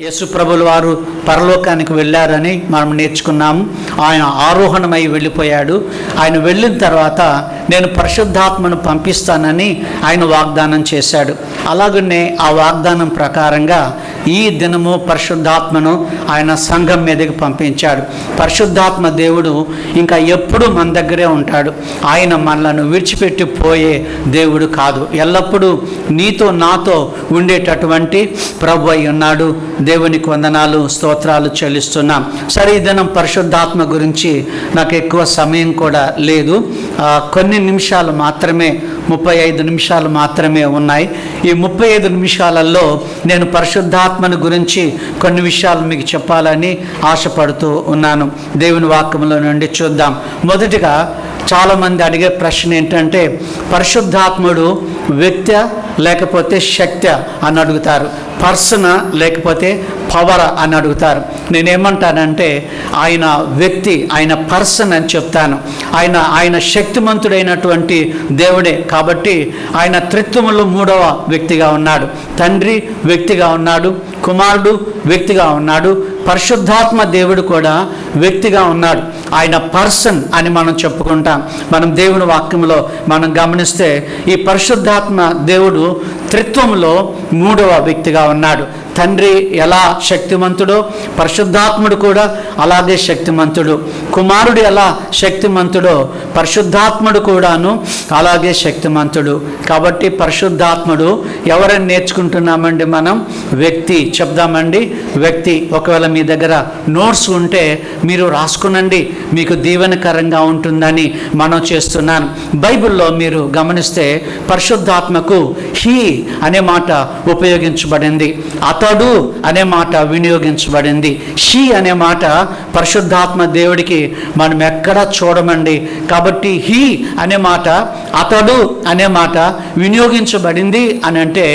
యేసు ప్రభుల వారు పరలోకానికి వెళ్ళారని మనం నేర్చుకున్నాము. ఆయన ఆరోహణమై వెళ్ళిపోయాడు. ఆయన వెళ్ళిన తర్వాత నేను పరిశుద్ధాత్మను పంపిస్తానని ఆయన వాగ్దానం చేశాడు. అలాగనే ఆ వాగ్దానం ప్రకారంగా ఈ దినము పరిశుద్ధాత్మను ఆయన సంఘం మీదకి పంపించాడు. పరిశుద్ధాత్మ దేవుడు ఇంకా ఎప్పుడు మన దగ్గరే ఉంటాడు. ఆయన మనలను విడిచిపెట్టి పోయే దేవుడు కాదు. ఎల్లప్పుడూ నీతో నాతో ఉండేటటువంటి ప్రభు అయి ఉన్నాడు. దేవునికి వందనాలు, స్తోత్రాలు చెల్లిస్తున్నాం. సరే, ఈ దినం పరిశుద్ధాత్మ గురించి నాకు ఎక్కువ సమయం కూడా లేదు. కొన్ని నిమిషాలు మాత్రమే, 35 నిమిషాలు మాత్రమే ఉన్నాయి. ఈ 35 నిమిషాలలో నేను పరిశుద్ధాత్మను గురించి కొన్ని విషయాలు మీకు చెప్పాలని ఆశపడుతూ ఉన్నాను. దేవుని వాక్యంలో నుండి చూద్దాం. మొదటిగా చాలామంది అడిగే ప్రశ్న ఏంటంటే, పరిశుద్ధాత్ముడు వ్యక్తి లేకపోతే శక్తి అని అడుగుతారు, పర్సన్ లేకపోతే పవర్ అని అడుగుతారు. నేనేమంటానంటే ఆయన వ్యక్తి, ఆయన పర్సన్ అని చెప్తాను. ఆయన శక్తిమంతుడైనటువంటి దేవుడే. కాబట్టి ఆయన త్రిత్వములో 3వ వ్యక్తిగా ఉన్నాడు. తండ్రి వ్యక్తిగా ఉన్నాడు, కుమారుడు వ్యక్తిగా ఉన్నాడు, పరిశుద్ధాత్మ దేవుడు కూడా వ్యక్తిగా ఉన్నాడు. ఆయన పర్సన్ అని మనం చెప్పుకుంటాం. మనం దేవుని వాక్యంలో మనం గమనిస్తే ఈ పరిశుద్ధాత్మ దేవుడు త్రిత్వంలో 3వ వ్యక్తిగా ఉన్నాడు. తండ్రి ఎలా శక్తిమంతుడో పరిశుద్ధాత్ముడు కూడా అలాగే శక్తిమంతుడు. కుమారుడు ఎలా శక్తిమంతుడో పరిశుద్ధాత్ముడు కూడాను అలాగే శక్తిమంతుడు. కాబట్టి పరిశుద్ధాత్ముడు ఎవరని నేర్చుకుంటున్నామండి మనం? వ్యక్తి. చెప్దామండి, వ్యక్తి. ఒకవేళ మీ దగ్గర నోట్స్ ఉంటే మీరు రాసుకునండి, మీకు దీవెనకరంగా ఉంటుందని మనం చేస్తున్నాను. బైబిల్లో మీరు గమనిస్తే పరిశుద్ధాత్మకు హీ అనే మాట ఉపయోగించబడింది, అతడు అనే మాట వినియోగించబడింది. షీ అనే మాట పరిశుద్ధాత్మ దేవుడికి మనం ఎక్కడా చూడమండి. కాబట్టి హీ అనే మాట, అతడు అనే మాట వినియోగించబడింది అని అంటే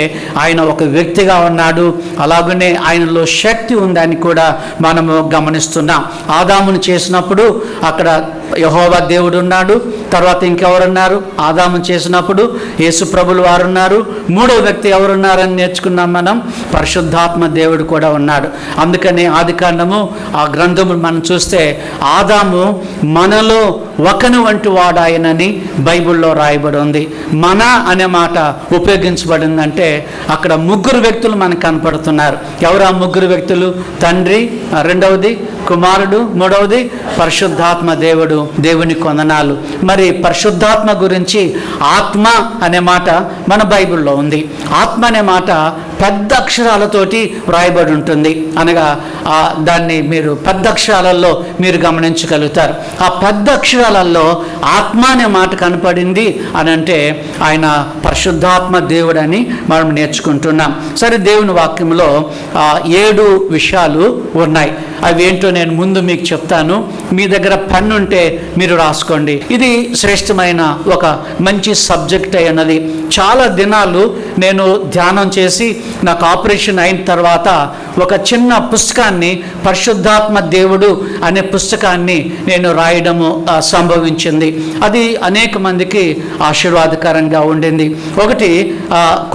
ఆయన ఒక వ్యక్తిగా ఉన్నాడు. అలాగనే ఆయనలో శక్తి ఉందని కూడా మనము గమనిస్తున్నాం. ఆదామును చేసినప్పుడు అక్కడ యెహోవా దేవుడు ఉన్నాడు. తర్వాత ఇంకెవరున్నారు? ఆదాము చేసినప్పుడు యేసు ప్రభులు వారు ఉన్నారు. 3వ వ్యక్తి ఎవరున్నారని నేర్చుకున్నాం మనం? పరిశుద్ధాత్మ దేవుడు కూడా ఉన్నాడు. అందుకని ఆదికాండము ఆ గ్రంథము మనం చూస్తే ఆదాము మనలో ఒకని వంటి వాడాయనని బైబిల్లో రాయబడి ఉంది. మన అనే మాట ఉపయోగించబడిందంటే అక్కడ 3 వ్యక్తులు మనకు కనపడుతున్నారు. ఎవరు ఆ 3 వ్యక్తులు? తండ్రి, రెండవది కుమారుడు, 3వది పరిశుద్ధాత్మ దేవుడు. దేవునికి వందనాలు. మరి పరిశుద్ధాత్మ గురించి ఆత్మ అనే మాట మన బైబిల్లో ఉంది. ఆత్మ అనే మాట పెద్ద అక్షరాలతోటి వ్రాయబడి ఉంటుంది. అనగా దాన్ని మీరు పెద్ద అక్షరాలలో మీరు గమనించగలుగుతారు. ఆ పెద్ద అక్షరాలలో ఆత్మ అనే మాట కనపడింది అని అంటే ఆయన పరిశుద్ధాత్మ దేవుడని మనం నేర్చుకుంటున్నాం. సరే, దేవుని వాక్యంలో 7 విషయాలు ఉన్నాయి. అవి ఏంటో నేను ముందు మీకు చెప్తాను. మీ దగ్గర పెన్ ఉంటే మీరు రాసుకోండి. ఇది శ్రేష్టమైన ఒక మంచి సబ్జెక్ట్ అయినది. చాలా దినాలు నేను ధ్యానం చేసి నాకు ఆపరేషన్ అయిన తర్వాత ఒక చిన్న పుస్తకాన్ని, పరిశుద్ధాత్మ దేవుడు అనే పుస్తకాన్ని నేను రాయడము సంభవించింది. అది అనేక మందికి ఆశీర్వాదకరంగా ఉండింది. ఒకటి,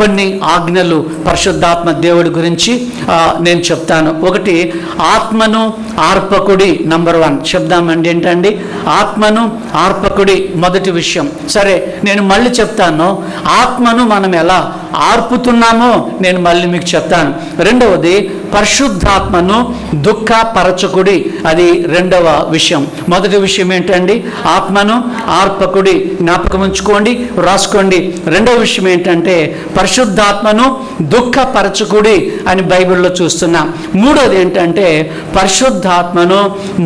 కొన్ని ఆజ్ఞలు పరిశుద్ధాత్మ దేవుడి గురించి నేను చెప్తాను. ఒకటి, ఆత్మను ఆర్పకుడి. నంబర్ 1 చెప్దామండి. ఏంటండి? ఆత్మను ఆర్పకుడి. మొదటి విషయం. సరే, నేను మళ్ళీ చెప్తాను. ఆత్మను మనం ఎలా ఆర్పుతున్నామో నేను మళ్ళీ మీకు చెప్తాను. రెండవది, పరిశుద్ధాత్మను దుఃఖపరచకుడి. అది 2వ విషయం. మొదటి విషయం ఏంటండి? ఆత్మను ఆర్పకుడి. జ్ఞాపకం ఉంచుకోండి, రాసుకోండి. 2వ విషయం ఏంటంటే పరిశుద్ధాత్మను దుఃఖపరచకుడి అని బైబిల్లో చూస్తున్నాం. 3వది ఏంటంటే పరిశుద్ధాత్మను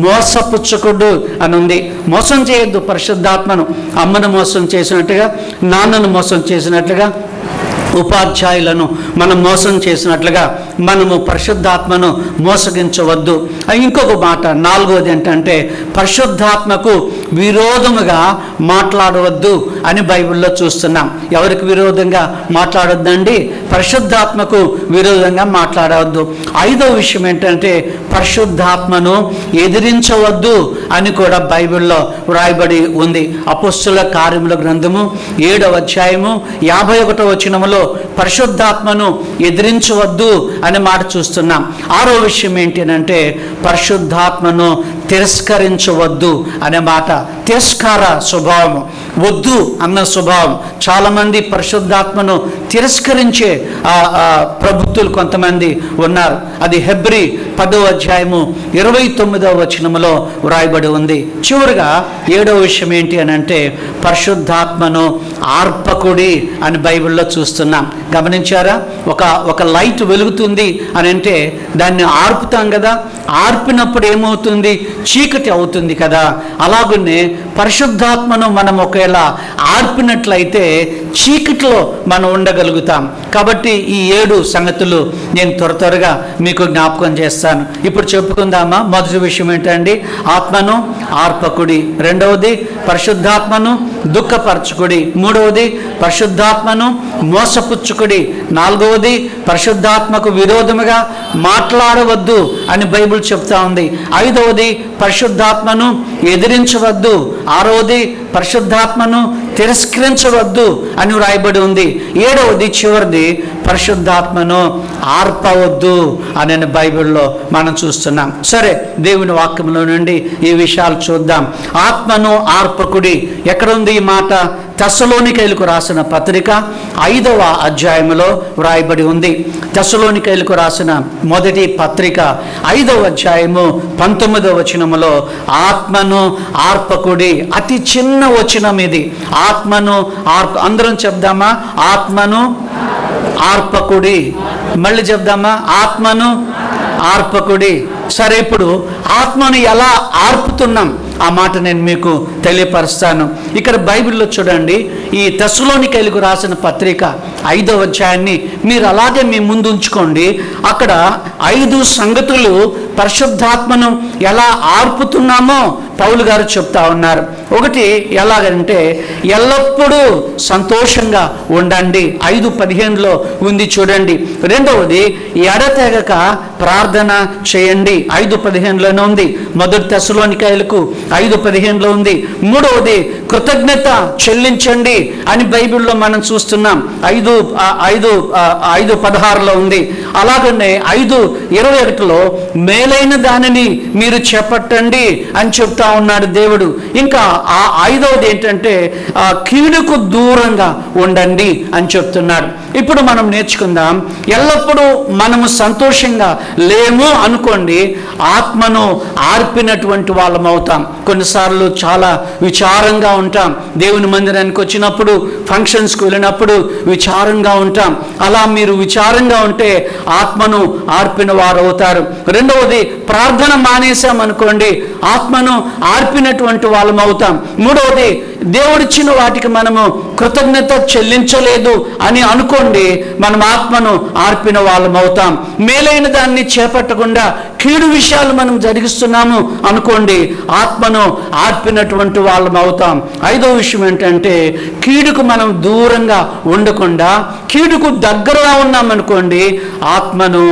మోసపుచ్చకుడు అని ఉంది. మోసం చేయొద్దు పరిశుద్ధాత్మను. అమ్మను మోసం చేసినట్టుగా, నాన్నను మోసం చేసినట్లుగా, ఉపాధ్యాయులను మనం మోసం చేసినట్లుగా మనము పరిశుద్ధాత్మను మోసగించవద్దు. ఇంకొక మాట, 4వది ఏంటంటే పరిశుద్ధాత్మకు విరోధముగా మాట్లాడవద్దు అని బైబిల్లో చూస్తున్నాం. ఎవరికి విరోధంగా మాట్లాడొద్దండి? పరిశుద్ధాత్మకు విరోధంగా మాట్లాడవద్దు. 5వ విషయం ఏంటంటే పరిశుద్ధాత్మను ఎదిరించవద్దు అని కూడా బైబిల్లో వ్రాయబడి ఉంది. అపోస్తలుల కార్యముల గ్రంథము 7వ అధ్యాయము 51వ వచనములో పరిశుద్ధాత్మను ఎదిరించవద్దు అనే మాట చూస్తున్నాం. ఆరో విషయం ఏంటి అంటే పరిశుద్ధాత్మను తిరస్కరించవద్దు అనే మాట. తిరస్కార స్వభావం, వద్దు అన్న స్వభావం. చాలామంది పరిశుద్ధాత్మను తిరస్కరించే ప్రభుత్వులు కొంతమంది ఉన్నారు. అది హెబ్రీ 10వ అధ్యాయము 29వ వచనములో వ్రాయబడి ఉంది. చివరిగా 7వ విషయం ఏంటి అని అంటే పరిశుద్ధాత్మను ఆర్పకుడి అని బైబిల్లో చూస్తున్నాం. గమనించారా? ఒక లైట్ వెలుగుతుంది అని అంటే దాన్ని ఆర్పుతాం కదా. ఆర్పినప్పుడు ఏమవుతుంది? చీకటి అవుతుంది కదా. అలాగనే పరిశుద్ధాత్మను మనం ఒకవేళ ఆర్పినట్లయితే చీకటిలో మనం ఉండగలుగుతాం. కాబట్టి ఈ 7 సంగతులు నేను త్వరగా మీకు జ్ఞాపకం చేస్తాను. ఇప్పుడు చెప్పుకుందామా? మొదటి విషయం ఏంటండి? ఆత్మను ఆర్పకుడి. రెండవది పరిశుద్ధాత్మను దుఃఖపరచుకుడి. మూడవది పరిశుద్ధాత్మను మోసపుచ్చుకుడి. నాలుగవది పరిశుద్ధాత్మకు విరోధముగా మాట్లాడవద్దు అని బైబిల్ చెప్తా ఉంది. ఐదవది పరిశుద్ధాత్మను ఎదిరించవద్దు. ఆరవది పరిశుద్ధాత్మను తిరస్కరించవద్దు అని వ్రాయబడి ఉంది. ఏడవది చివరిది పరిశుద్ధాత్మను ఆర్పవద్దు అని బైబిల్లో మనం చూస్తున్నాం. సరే, దేవుని వాక్యంలో నుండి ఈ విషయాలు చూద్దాం. ఆత్మను ఆర్పకుడి ఎక్కడుంది ఈ మాట? తెస్సలోనికైలకు రాసిన పత్రిక 5వ అధ్యాయంలో వ్రాయబడి ఉంది. తెస్సలోనికైలకు రాసిన మొదటి పత్రిక 5వ అధ్యాయము 19వ వచనములో ఆత్మను ఆర్పకుడి. అతి చిన్న వచనం ఇది. ఆత్మను అందరం చెప్దామా? ఆత్మను ఆర్పకుడి. మళ్ళీ చెప్దామా? ఆత్మను ఆర్పకుడి. సరే, ఇప్పుడు ఆత్మను ఎలా ఆర్పుతున్నాం ఆ మాట నేను మీకు తెలియపరుస్తాను. ఇక్కడ బైబిల్లో చూడండి, ఈ తెస్సలోనికైలకు రాసిన పత్రిక 5వ అధ్యాయాన్ని మీరు అలాగే మీ ముందు ఉంచుకోండి. అక్కడ 5 సంగతులు పరిశుద్ధాత్మను ఎలా ఆర్పుతున్నామో పౌలు గారు చెప్తా ఉన్నారు. ఒకటి ఎలాగంటే ఎల్లప్పుడూ సంతోషంగా ఉండండి. 5:15లో ఉంది చూడండి. రెండవది ఎడతెగక ప్రార్థన చేయండి. 5:15లోనే ఉంది. మొదటి తెస్సలోనికైలకు 5:15లో ఉంది. మూడవది కృతజ్ఞత చెల్లించండి అని బైబిల్లో మనం చూస్తున్నాం. 5:16లో ఉంది. అలాగనే 5:21లో మేలైన దానిని మీరు చేపట్టండి అని చెప్తా ఉన్నాడు దేవుడు. ఇంకా ఆ 5వది ఏంటంటే కీడుకు దూరంగా ఉండండి అని చెప్తున్నాడు. ఇప్పుడు మనం నేర్చుకుందాం. ఎల్లప్పుడూ మనము సంతోషంగా లేము అనుకోండి, ఆత్మను ఆర్పినటువంటి వాళ్ళం అవుతాం. కొన్నిసార్లు చాలా విచారంగా ఉంటాం. దేవుని మందిరానికి వచ్చినప్పుడు, ఫంక్షన్స్కి వెళ్ళినప్పుడు విచారంగా ఉంటాం. అలా మీరు విచారంగా ఉంటే ఆత్మను ఆర్పిన వారు అవుతారు. రెండవది ప్రార్థన మానేసాం అనుకోండి, ఆత్మను ఆర్పినటువంటి వాళ్ళం అవుతాం. మూడవది దేవుడిచ్చిన వాటికి మనము కృతజ్ఞత చెల్లించలేదు అని అనుకోండి, మనం ఆత్మను ఆర్పిన వాళ్ళం అవుతాం. మేలైన దాన్ని చేపట్టకుండా కీడు విషయాలు మనం జరిగిస్తున్నాము అనుకోండి, ఆత్మను ఆర్పినటువంటి వాళ్ళం అవుతాం. 5వ విషయం ఏంటంటే కీడుకు మనం దూరంగా ఉండకుండా కీడుకు దగ్గరగా ఉన్నామనుకోండి, ఆత్మను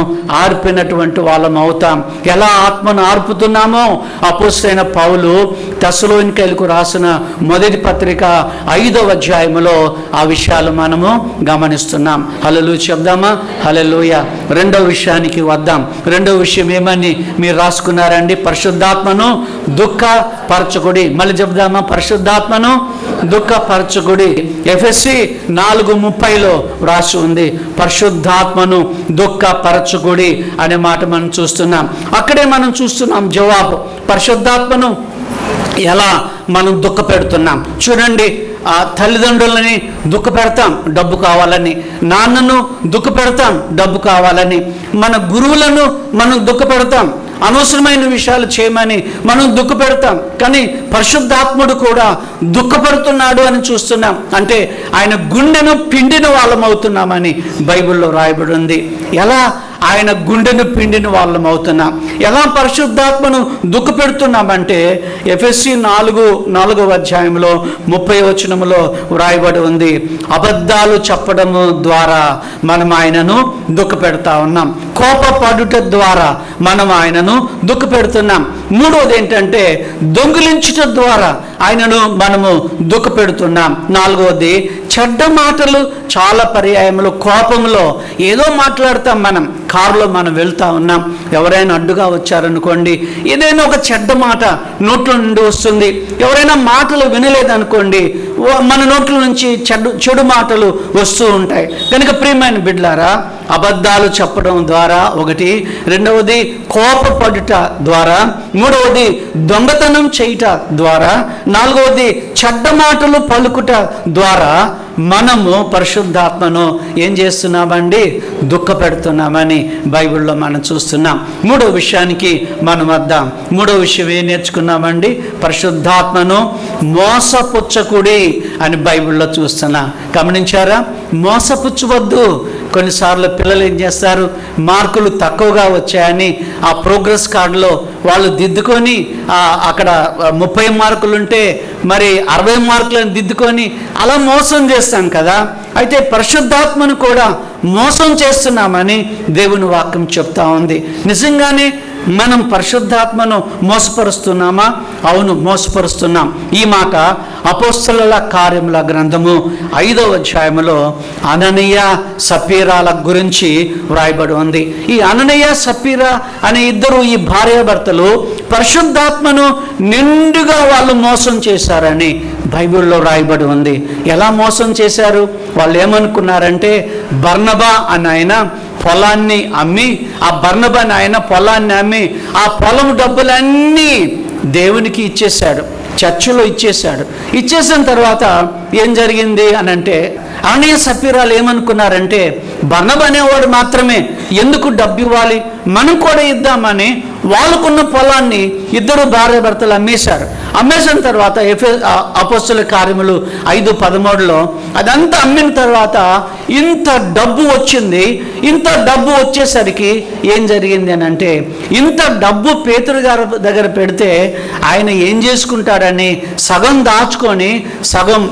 ఆర్పినటువంటి వాళ్ళం అవుతాం. ఎలా ఆత్మను ఆర్పుతున్నామో అపోస్తలుడైన పౌలు తెస్సలోనికైలకు రాసిన మొదటి పత్రిక 5వ అధ్యాయములో ఆ విషయాలు మనము గమనిస్తున్నాం. హల్లెలూయా చెప్దామా? హల్లెలూయా. రెండవ విషయానికి వద్దాం. రెండవ విషయం ఏమని మీరు రాసుకున్నారండి? పరిశుద్ధాత్మను దుఃఖపరచకుడి. మళ్ళీ చెప్దామా? పరిశుద్ధాత్మను దుఃఖపరచకుడి. ఎఫెసీ 4:30లో రాసి ఉంది, పరిశుద్ధాత్మను దుఃఖపరచకుడి అనే మాట మనం చూస్తున్నాం. అక్కడే మనం చూస్తున్నాం జవాబు. పరిశుద్ధాత్మను ఎలా మనం దుఃఖ పెడుతున్నాం చూడండి. తల్లిదండ్రులని దుఃఖ పెడతాం డబ్బు కావాలని, నాన్నను దుఃఖ పెడతాం డబ్బు కావాలని, మన గురువులను మనం దుఃఖ పెడతాం, అనవసరమైన విషయాలు చేయమని మనం దుఃఖ పెడతాం. కానీ పరిశుద్ధాత్ముడు కూడా దుఃఖపడుతున్నాడు అని చూస్తున్నాం. అంటే ఆయన గుండెను పిండిన వాళ్ళం అవుతున్నామని బైబిల్లో రాయబడి ఉంది. ఎలా ఆయన గుండెను పిండిన వాళ్ళం అవుతున్నాం? ఎలా పరిశుద్ధాత్మను దుఃఖ పెడుతున్నామంటే ఎఫెసీ 4వ అధ్యాయంలో 30వ వచనములో వ్రాయబడి ఉంది, అబద్ధాలు చెప్పడము ద్వారా మనం ఆయనను దుఃఖ పెడతా ఉన్నాం. కోపపడుట ద్వారా మనం ఆయనను దుఃఖ పెడుతున్నాం. మూడవది ఏంటంటే దొంగిలించుట ద్వారా ఆయనను మనము దుఃఖ పెడుతున్నాం. నాలుగవది చెడ్డ మాటలు చాలా పర్యాయములు, కోపంలో ఏదో మాట్లాడతాం. మనం కారులో మనం వెళ్తా ఉన్నాం, ఎవరైనా అడ్డుగా వచ్చారనుకోండి, ఏదైనా ఒక చెడ్డ మాట నోట్లో నుండి వస్తుంది. ఎవరైనా మాటలు వినలేదనుకోండి, మన నోట్ల నుంచి చెడు మాటలు వస్తూ ఉంటాయి. కనుక ప్రియమైన బిడ్డలారా, అబద్ధాలు చెప్పడం ద్వారా ఒకటి, రెండవది కోపపడుట ద్వారా, మూడవది దొంగతనం చేయుట ద్వారా, నాలుగవది చెడ్డ మాటలు పలుకుట ద్వారా మనము పరిశుద్ధాత్మను ఏం చేస్తున్నామండి? దుఃఖపెడుతున్నామని బైబిల్లో మనం చూస్తున్నాం. మూడో విషయానికి మనం వద్దాం. మూడో విషయం ఏం నేర్చుకున్నామండి? పరిశుద్ధాత్మను మోసపుచ్చకుడి అని బైబిల్లో చూస్తున్నాం. గమనించారా? మోసపుచ్చవద్దు. కొన్నిసార్లు పిల్లలు ఏం చేస్తారు? మార్కులు తక్కువగా వచ్చాయని ఆ ప్రోగ్రెస్ కార్డులో వాళ్ళు దిద్దుకొని అక్కడ 30 మార్కులుంటే మరి 60 మార్కులను దిద్దుకొని అలా మోసం చేస్తాం కదా. అయితే పరిశుద్ధాత్మను కూడా మోసం చేస్తున్నామని దేవుని వాక్యం చెప్తా ఉంది. నిజంగానే మనం పరిశుద్ధాత్మను మోసపరుస్తున్నామా? అవును, మోసపరుస్తున్నాం. ఈ మాట అపోస్తలుల కార్యముల గ్రంథము 5వ అధ్యాయములో అననీయ సప్పీరాల గురించి వ్రాయబడి ఉంది. ఈ అననీయ సప్పీరా అనే ఇద్దరు ఈ భార్యాభర్తలు పరిశుద్ధాత్మను నిండుగా వాళ్ళు మోసం చేశారని బైబిల్లో రాయబడి ఉంది. ఎలా మోసం చేశారు? వాళ్ళు ఏమనుకున్నారంటే, బర్నబా అని ఆయన పొలాన్ని అమ్మి, ఆ బర్నబా అని ఆయన పొలాన్ని అమ్మి ఆ పొలం డబ్బులన్నీ దేవునికి ఇచ్చేశాడు, చర్చిలో ఇచ్చేశాడు. ఇచ్చేసిన తర్వాత ఏం జరిగింది అని అంటే, అననీయ సప్పీరాలు ఏమనుకున్నారంటే, బర్నబా అనేవాడు మాత్రమే ఎందుకు డబ్బు ఇవ్వాలి, మనం కూడా ఇద్దామని వాళ్ళకున్న పొలాన్ని ఇద్దరు భార్యాభర్తలు అమ్మేశారు. అమ్మేసిన తర్వాత అపోస్తలుల కార్యములు 5:13లో అదంతా అమ్మిన తర్వాత ఇంత డబ్బు వచ్చింది. ఇంత డబ్బు వచ్చేసరికి ఏం జరిగింది అని అంటే, ఇంత డబ్బు పేతురు గారి దగ్గర పెడితే ఆయన ఏం చేసుకుంటాడని సగం దాచుకొని సగం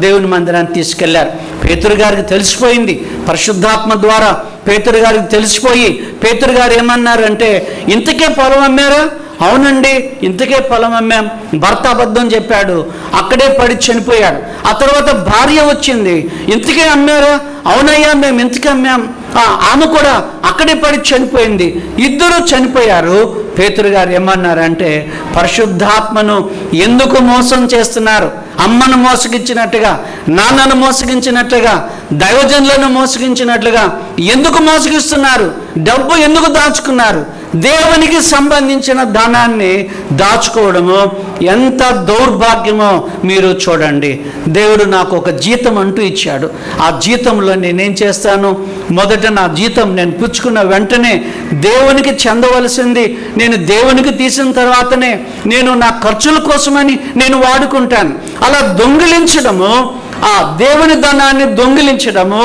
దేవుని మందిరాన్ని తీసుకెళ్లారు. పేతురు గారికి తెలిసిపోయింది, పరిశుద్ధాత్మ ద్వారా పేతురు గారికి తెలిసిపోయి పేతురు గారు ఏమన్నారంటే, ఇంతకే పొలం అమ్మారా? అవునండి, ఇంతకే పొలం అమ్మాం. భర్త అబద్ధం చెప్పాడు, అక్కడే పడి చనిపోయాడు. ఆ తర్వాత భార్య వచ్చింది, ఇంతకే అమ్మారా? అవునయ్యా, మేము ఇంతకే అమ్మాం. ఆమె కూడా అక్కడే పడి చనిపోయింది. ఇద్దరు చనిపోయారు. పేతురు గారు ఏమన్నారంటే, పరిశుద్ధాత్మను ఎందుకు మోసం చేస్తున్నారు? అమ్మను మోసగించినట్టుగా, నాన్నను మోసగించినట్లుగా, దైవజనులను మోసగించినట్లుగా ఎందుకు మోసగిస్తున్నారు? డబ్బు ఎందుకు దాచుకున్నారు? దేవునికి సంబంధించిన ధనాన్ని దాచుకోవడము ఎంత దౌర్భాగ్యమో మీరు చూడండి. దేవుడు నాకు ఒక జీతం అంటూ ఇచ్చాడు. ఆ జీతంలో నేనేం చేస్తాను? మొదట నా జీతం నేను పుచ్చుకున్న వెంటనే దేవునికి చెందవలసింది నేను దేవునికి తీసిన తర్వాతనే నేను నా ఖర్చుల కోసమని నేను వాడుకుంటాను. అలా దొంగిలించడము, ఆ దేవుని ధనాన్ని దొంగిలించడము,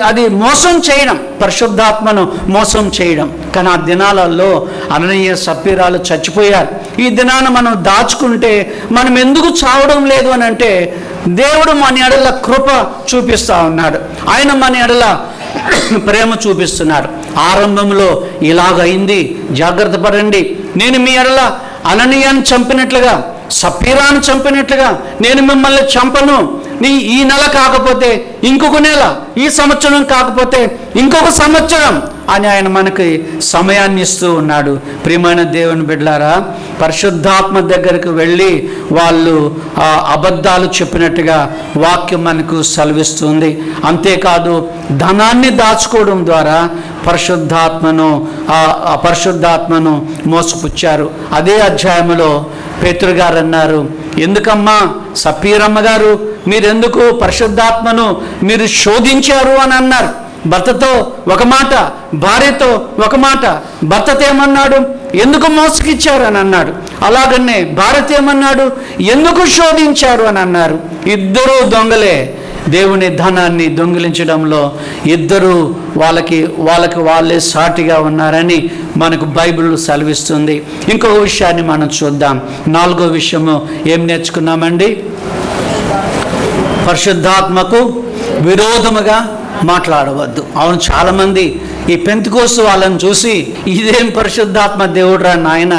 అది మోసం చేయడం, పరిశుద్ధాత్మను మోసం చేయడం. కానీ ఆ దినాలలో అననీయ సప్పీరాలు చచ్చిపోయారు. ఈ దినాన మనం దాచుకుంటే మనం ఎందుకు చావడం లేదు అని అంటే, దేవుడు మన ఎడల కృప చూపిస్తూ ఉన్నాడు. ఆయన మన ఎడల ప్రేమ చూపిస్తున్నాడు. ఆరంభంలో ఇలాగైంది, జాగ్రత్త పడండి. నేను మీ ఎడల అననీయాన్ని చంపినట్లుగా, సప్పీరాను చంపినట్లుగా నేను మిమ్మల్ని చంపను. ఈ నెల కాకపోతే ఇంకొక నెల, ఈ సంవత్సరం కాకపోతే ఇంకొక సంవత్సరం అని ఆయన మనకి సమయాన్ని ఇస్తూ ఉన్నాడు. ప్రియమైన దేవుని బిడ్డలారా, పరిశుద్ధాత్మ దగ్గరకు వెళ్ళి వాళ్ళు అబద్ధాలు చెప్పినట్టుగా వాక్యం మనకు సెలవిస్తుంది. అంతేకాదు, ధనాన్ని దాచుకోవడం ద్వారా పరిశుద్ధాత్మను మోసపుచ్చారు. అదే అధ్యాయంలో పేతురు గారు అన్నారు, ఎందుకమ్మా సప్పీరమ్మ గారు మీరెందుకు పరిశుద్ధాత్మను మీరు శోధించారు అని అన్నారు. భర్తతో ఒక మాట, భార్యతో ఒక మాట. భర్తతో ఏమన్నాడు? ఎందుకు మోసగిచ్చారు అని అన్నాడు. అలాగనే భార్యతో ఏమన్నాడు? ఎందుకు శోధించారు అని అన్నారు. ఇద్దరూ దొంగలే. దేవుని ధనాన్ని దొంగిలించడంలో ఇద్దరు వాళ్ళకి వాళ్ళే సాటిగా ఉన్నారని మనకు బైబిల్ సెలవిస్తుంది. ఇంకొక విషయాన్ని మనం చూద్దాం. 4వ విషయము ఏం నేర్చుకున్నామండి? పరిశుద్ధాత్మకు విరోధముగా మాట్లాడవద్దు. అవును, చాలామంది ఈ పెంతెకోస్తు వాళ్ళని చూసి, ఇదేం పరిశుద్ధాత్మ దేవుడు రా నాయన,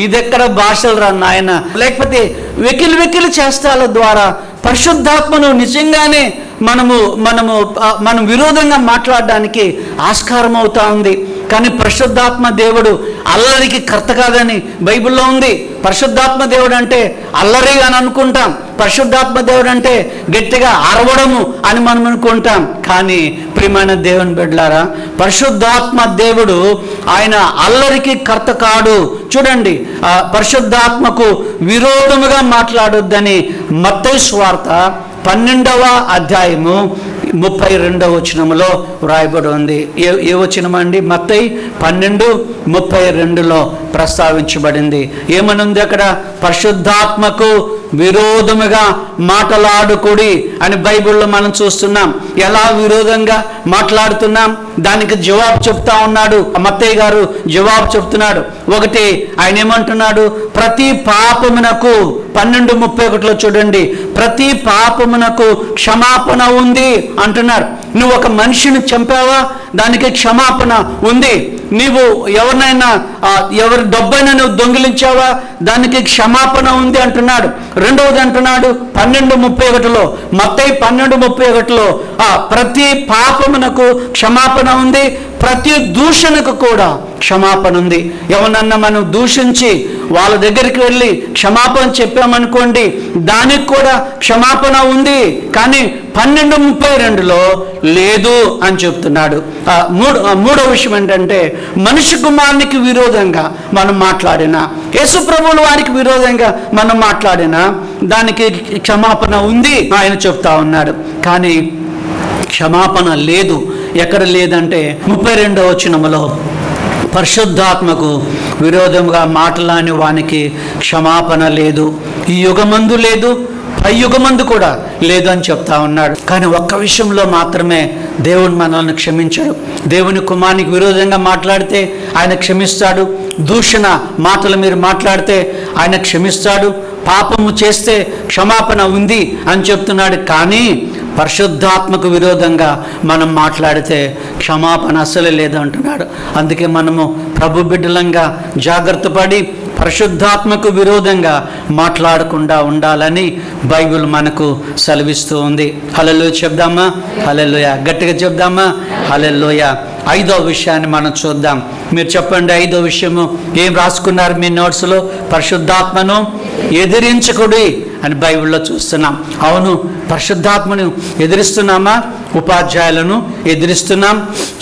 ఇదెక్కడ భాషలు రా నాయన, లేకపోతే వెకిలి చేష్టాల ద్వారా పరిశుద్ధాత్మను నిజంగానే మనం విరోధంగా మాట్లాడడానికి ఆస్కారం అవుతా ఉంది. కానీ పరిశుద్ధాత్మ దేవుడు అల్లరికి కర్త కాదని బైబిల్లో ఉంది. పరిశుద్ధాత్మ దేవుడు అంటే అల్లరి అని అనుకుంటాం, పరిశుద్ధాత్మ దేవుడు అంటే గట్టిగా అరవడము అని మనం అనుకుంటాం. కానీ ప్రియమైన దేవుని బిడ్డలారా, పరిశుద్ధాత్మ దేవుడు ఆయన అల్లరికి కర్త కాడు. చూడండి, పరిశుద్ధాత్మకు విరోధముగా మాట్లాడొద్దని మత్తయి సువార్త 12వ అధ్యాయము 32వ వచనములో వ్రాయబడి ఉంది. ఏ వచనం అండి? మత్తయి 12:32లో ప్రస్తావించబడింది. ఏమనుంది అక్కడ? పరిశుద్ధాత్మకు విరోధముగా మాట్లాడుకుడి అని బైబిల్లో మనం చూస్తున్నాం. ఎలా విరోధంగా మాట్లాడుతున్నాం? దానికి జవాబు చెప్తా ఉన్నాడు మత్తయ్య గారు. జవాబు చెప్తున్నాడు. ఒకటి, ఆయన ఏమంటున్నాడు? ప్రతి పాపమునకు 12:31లో చూడండి, ప్రతి పాపమునకు క్షమాపణ ఉంది అంటున్నారు. నువ్వు ఒక మనిషిని చంపావా? దానికి క్షమాపణ ఉంది. నీవు ఎవరి డబ్బైనా నువ్వు దొంగిలించావా? దానికి క్షమాపణ ఉంది అంటున్నాడు. రెండవది అంటున్నాడు 12:31లో, మత్తయి 12:31లో, ప్రతి పాపమునకు క్షమాపణ ఉంది, ప్రతి దూషణకు కూడా క్షమాపణ ఉంది. ఎవరన్నా మనం దూషించి వాళ్ళ దగ్గరికి వెళ్ళి క్షమాపణ చెప్పామనుకోండి, దానికి కూడా క్షమాపణ ఉంది. కానీ 12:32లో లేదు అని చెప్తున్నాడు. మూడో విషయం ఏంటంటే, మనిషి కుమారునికి విరోధంగా మనం మాట్లాడినా, యేసు ప్రభువుల వారికి విరోధంగా మనం మాట్లాడినా దానికి క్షమాపణ ఉంది ఆయన చెప్తా ఉన్నాడు. కానీ క్షమాపణ లేదు. ఎక్కడ లేదంటే 32వ వచనములో, పరిశుద్ధాత్మకు విరోధముగా మాటలాని వానికి క్షమాపణ లేదు, ఈ యుగమందు లేదు, పై యుగమందు కూడా లేదు అని చెప్తా ఉన్నాడు. కానీ ఒక్క విషయంలో మాత్రమే దేవుడు మనల్ని క్షమించాడు. దేవుని కుమారునికి విరోధంగా మాట్లాడితే ఆయన క్షమిస్తాడు. దూషణ మాటలు మీరు మాట్లాడితే ఆయన క్షమిస్తాడు. పాపము చేస్తే క్షమాపణ ఉంది అని చెప్తున్నాడు. కానీ పరిశుద్ధాత్మకు విరోధంగా మనం మాట్లాడితే క్షమాపణ అసలు లేదు అంటున్నాడు. అందుకే మనము ప్రభు బిడ్డలంగా జాగ్రత్త పడి పరిశుద్ధాత్మకు విరోధంగా మాట్లాడకుండా ఉండాలని బైబిల్ మనకు సెలవిస్తూ ఉంది. హల్లెలూయా చెప్దామా? హల్లెలూయా గట్టిగా చెప్దామా? హల్లెలూయా. 5వ విషయాన్ని మనం చూద్దాం. మీరు చెప్పండి, 5వ విషయము ఏం రాసుకున్నారు మీ నోట్స్లో? పరిశుద్ధాత్మను ఎదిరించకుడి అని బైబిల్లో చూస్తున్నాం. అవును, పరిశుద్ధాత్మను ఎదిరిస్తున్నామా? ఉపాధ్యాయులను ఎదిరిస్తున్నాం,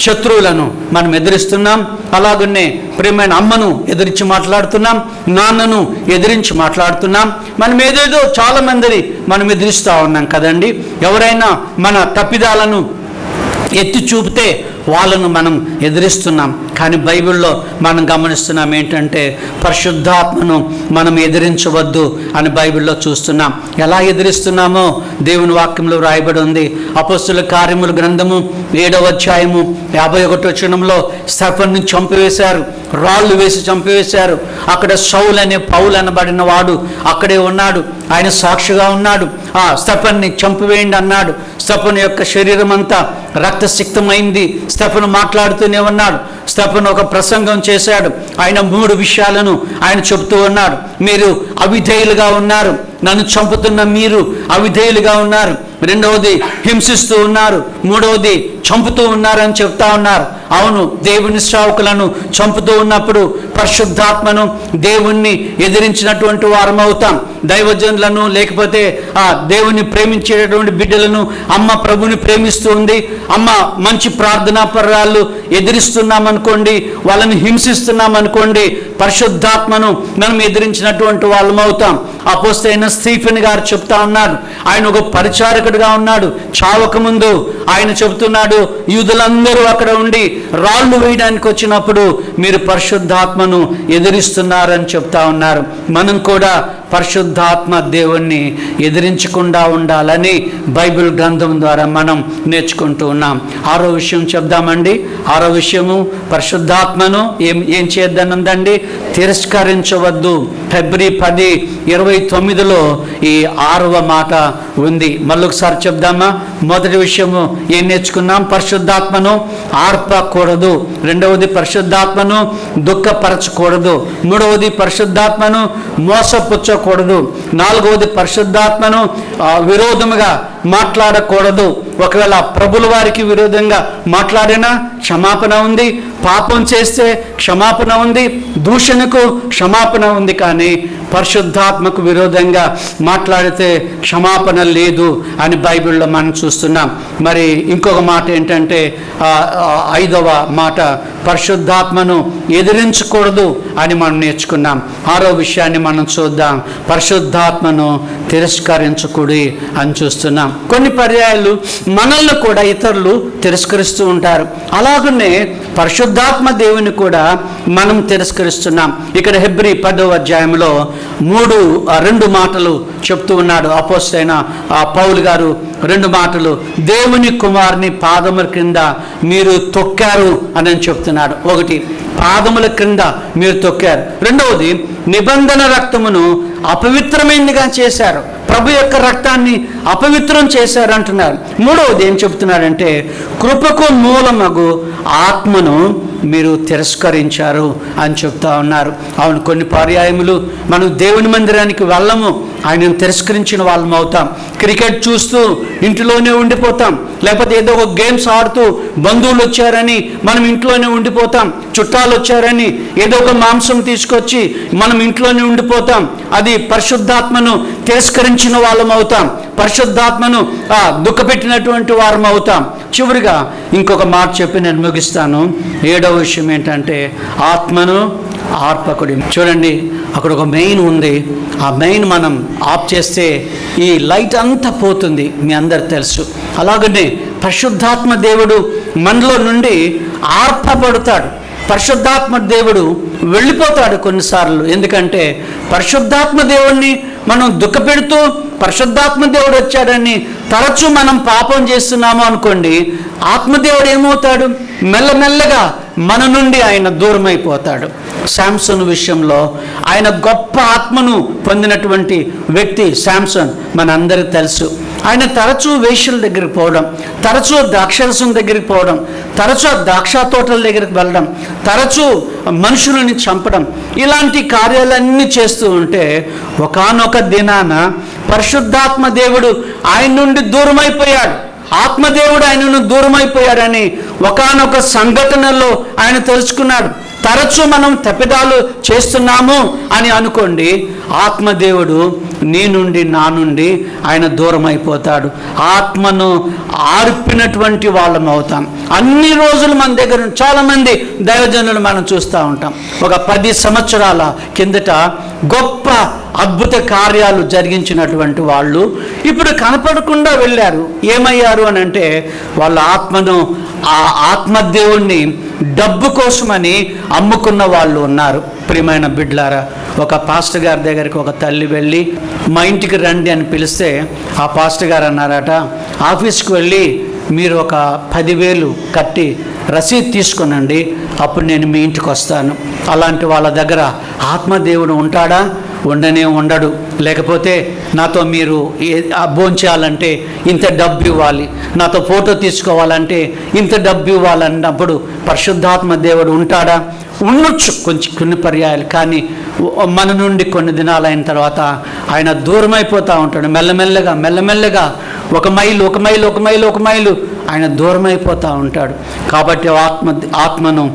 శత్రువులను మనం ఎదిరిస్తున్నాం. అలాగనే ప్రియమైన అమ్మను ఎదిరించి మాట్లాడుతున్నాం, నాన్నను ఎదిరించి మాట్లాడుతున్నాం. మనం ఏదేదో చాలా మందిని మనం ఎదిరిస్తూ ఉన్నాం కదండి. ఎవరైనా మన తప్పిదాలను ఎత్తి చూపితే వాళ్ళను మనం ఎదిరిస్తున్నాం. కానీ బైబిల్లో మనం గమనిస్తున్నాం ఏంటంటే, పరిశుద్ధాత్మను మనం ఎదిరించవద్దు అని బైబిల్లో చూస్తున్నాం. ఎలా ఎదిరిస్తున్నామో దేవుని వాక్యంలో రాయబడి ఉంది. అపొస్తలుల కార్యముల గ్రంథము 7వ అధ్యాయము 51వ వచనంలో స్టెఫెనును చంపివేశారు, రాళ్ళు వేసి చంపివేశారు. అక్కడ సౌలు అనే పౌలు అనబడిన వాడు అక్కడే ఉన్నాడు. ఆయన సాక్షిగా ఉన్నాడు. స్టెఫెనుని చంపివేయండి అన్నాడు. స్టెఫెను యొక్క శరీరం అంతా రక్తసిక్తమైంది. స్టెఫెను మాట్లాడుతూనే ఉన్నాడు. స్టెఫెను ఒక ప్రసంగం చేశాడు. ఆయన 3 విషయాలను ఆయన చెప్తూ ఉన్నాడు. మీరు అవిధేయులుగా ఉన్నారు, నన్ను చంపుతున్న మీరు అవిధేయులుగా ఉన్నారు. రెండవది హింసిస్తూ ఉన్నారు, మూడవది చంపుతూ ఉన్నారని చెప్తా ఉన్నారు. అవును, దేవుని సేవకులను చంపుతూ ఉన్నప్పుడు పరిశుద్ధాత్మను దేవుణ్ణి ఎదిరించినటువంటి వారం అవుతాం. దైవజనులను లేకపోతే దేవుని ప్రేమించేటటువంటి బిడ్డలను అమ్మ ప్రభుని ప్రేమిస్తూ ఉంది, అమ్మ మంచి ప్రార్థనా పరాలు ఎదిరిస్తున్నామనుకోండి, వాళ్ళని హింసిస్తున్నామనుకోండి, పరిశుద్ధాత్మను మనం ఎదిరించినటువంటి వాళ్ళం అవుతాం. అపోస్తలుడైన స్టీఫెన్ గారు చెప్తా ఉన్నారు. ఆయన ఒక పరిచారకుడిగా ఉన్నాడు. చావక ముందు ఆయన చెబుతున్నాడు, యూదులందరూ అక్కడ ఉండి రాళ్ళు వేయడానికి వచ్చినప్పుడు మీరు పరిశుద్ధాత్మను ఎదిరిస్తున్నారని చెప్తా ఉన్నారు. మనం కూడా పరిశుద్ధాత్మ దేవుణ్ణి ఎదిరించకుండా ఉండాలని బైబిల్ గ్రంథం ద్వారా మనం నేర్చుకుంటూ ఉన్నాం. 6వ విషయం చెప్దామండి. 6వ విషయము పరిశుద్ధాత్మను ఏం చేద్దానందండి? తిరస్కరించవద్దు. ఫిబ్రవరి 10:29లో ఈ 6వ మాట ఉంది. మళ్ళొకసారి చెప్దామా? మొదటి విషయము ఏం నేర్చుకున్నాం? పరిశుద్ధాత్మను ఆర్పకూడదు. రెండవది పరిశుద్ధాత్మను దుఃఖపరచకూడదు. మూడవది పరిశుద్ధాత్మను మోసపుచ్చకూడదు. నాలుగవది పరిశుద్ధాత్మను విరోధముగా మాట్లాడకూడదు. ఒకవేళ ప్రభుల వారికి విరోధంగా మాట్లాడినా క్షమాపణ ఉంది, పాపం చేస్తే క్షమాపణ ఉంది, దూషణకు క్షమాపణ ఉంది. కానీ పరిశుద్ధాత్మకు విరోధంగా మాట్లాడితే క్షమాపణ లేదు అని బైబిల్లో మనం చూస్తున్నాం. మరి ఇంకొక మాట ఏంటంటే 5వ మాట, పరిశుద్ధాత్మను ఎదిరించకూడదు అని మనం నేర్చుకున్నాం. 6వ విషయాన్ని మనం చూద్దాం, పరిశుద్ధాత్మను తిరస్కరించకూడదు అని చూస్తున్నాం. కొన్ని పర్యాయాలు మనల్ని కూడా ఇతరులు తిరస్కరిస్తూ ఉంటారు. అలాగనే పరిశుద్ధాత్మ దేవుని కూడా మనం తిరస్కరిస్తున్నాం. ఇక్కడ హెబ్రీ 10వ అధ్యాయంలో 2 మాటలు చెప్తూ ఉన్నాడు అపోస్తలుడైన పౌలు గారు. 2 మాటలు, దేవుని కుమారుని పాదముల క్రింద మీరు తొక్కారు అని చెప్తున్నాడు. ఒకటి, పాదముల క్రింద మీరు తొక్కారు. రెండవది, నిబంధన రక్తమును అపవిత్రమైనదిగా చేశారు, ప్రభు యొక్క రక్తాన్ని అపవిత్రం చేశారు అంటున్నారు. మూడవది ఏం చెప్తున్నారంటే, కృపకు మూలమగు ఆత్మను మీరు తిరస్కరించారు అని చెప్తా ఉన్నారు. అవును, కొన్ని పర్యాయములు మనం దేవుని మందిరానికి వెళ్ళము, ఆయనను తిరస్కరించిన వాళ్ళం అవుతాం. క్రికెట్ చూస్తూ ఇంట్లోనే ఉండిపోతాం, లేకపోతే ఏదో ఒక గేమ్స్ ఆడుతూ బంధువులు వచ్చారని మనం ఇంట్లోనే ఉండిపోతాం, చుట్టాలు వచ్చారని ఏదో ఒక మాంసం తీసుకొచ్చి మనం ఇంట్లోనే ఉండిపోతాం. అది పరిశుద్ధాత్మను తిరస్కరించిన వాళ్ళం అవుతాం, పరిశుద్ధాత్మను దుఃఖపెట్టినటువంటి వారం అవుతాం. చివరిగా ఇంకొక మాట చెప్పి నేను ముగిస్తాను. 7వ విషయం ఏంటంటే, ఆత్మను ఆర్పకుడి. చూడండి, అక్కడ ఒక మెయిన్ ఉంది. ఆ మెయిన్ మనం ఆఫ్ చేస్తే ఈ లైట్ అంతా పోతుంది, మీ అందరు తెలుసు. అలాగనే పరిశుద్ధాత్మ దేవుడు మనలో నుండి ఆర్పబడతాడు. పరిశుద్ధాత్మ దేవుడు వెళ్ళిపోతాడు కొన్నిసార్లు. ఎందుకంటే పరిశుద్ధాత్మ దేవుడిని మనం దుఃఖపెడుతూ పరిశుద్ధాత్మ దేవుడు వచ్చాడని తరచూ మనం పాపం చేస్తున్నాము అనుకోండి, ఆత్మదేవుడు ఏమవుతాడు? మెల్లమెల్లగా మన నుండి ఆయన దూరం అయిపోతాడు. శాంసన్ విషయంలో ఆయన గొప్ప ఆత్మను పొందినటువంటి వ్యక్తి శాంసన్, మనందరికీ తెలుసు. ఆయన తరచూ వేశ్యల దగ్గరికి పోవడం, తరచూ ద్రాక్షరసం దగ్గరికి పోవడం, తరచూ ద్రాక్ష తోటల దగ్గరికి వెళ్ళడం, తరచూ మనుషులని చంపడం, ఇలాంటి కార్యాలన్నీ చేస్తూ ఉంటే ఒకానొక దినాన పరిశుద్ధాత్మ దేవుడు ఆయన నుండి దూరం అయిపోయాడు. ఆత్మదేవుడు ఆయనను దూరం అయిపోయాడని ఒకానొక సంఘటనలో ఆయన తెలుసుకున్నాడు. తరచూ మనం తప్పిదాలు చేస్తున్నాము అని అనుకోండి, ఆత్మదేవుడు నీ నుండి నా నుండి ఆయన దూరం అయిపోతాడు. ఆత్మను ఆర్పినటువంటి వాళ్ళం అవుతాం. అన్ని రోజులు మన దగ్గర చాలామంది దైవజనులు మనం చూస్తూ ఉంటాం. ఒక 10 సంవత్సరాల కిందట గొప్ప అద్భుత కార్యాలు జరిగించినటువంటి వాళ్ళు ఇప్పుడు కనపడకుండా వెళ్ళారు. ఏమయ్యారు అని అంటే, వాళ్ళ ఆత్మను, ఆ ఆత్మదేవుణ్ణి డబ్బు కోసమని అమ్ముకున్న వాళ్ళు ఉన్నారు. ప్రియమైన బిడ్డలారా, ఒక పాస్టర్ గారి దగ్గరికి ఒక తల్లి వెళ్ళి మా ఇంటికి రండి అని పిలిస్తే ఆ పాస్టర్ గారు అన్నారట, ఆఫీస్కి వెళ్ళి మీరు ఒక 10,000 కట్టి రసీదు తీసుకునండి, అప్పుడు నేను మీ ఇంటికి వస్తాను. అలాంటి వాళ్ళ దగ్గర ఆత్మదేవుడు ఉంటాడా? ఉండనే ఉండడు. లేకపోతే నాతో మీరు భోంచేయాలంటే ఇంత డబ్బు ఇవ్వాలి, నాతో ఫోటో తీసుకోవాలంటే ఇంత డబ్బు ఇవ్వాలన్నప్పుడు పరిశుద్ధాత్మ దేవుడు ఉంటాడా? ఉండొచ్చు కొన్ని పర్యాయాలు. కానీ మన నుండి కొన్ని దినాలు అయిన తర్వాత ఆయన దూరం అయిపోతూ ఉంటాడు. మెల్లమెల్లగా ఒక మైలు ఆయన దూరం అయిపోతూ ఉంటాడు. కాబట్టి ఆత్మను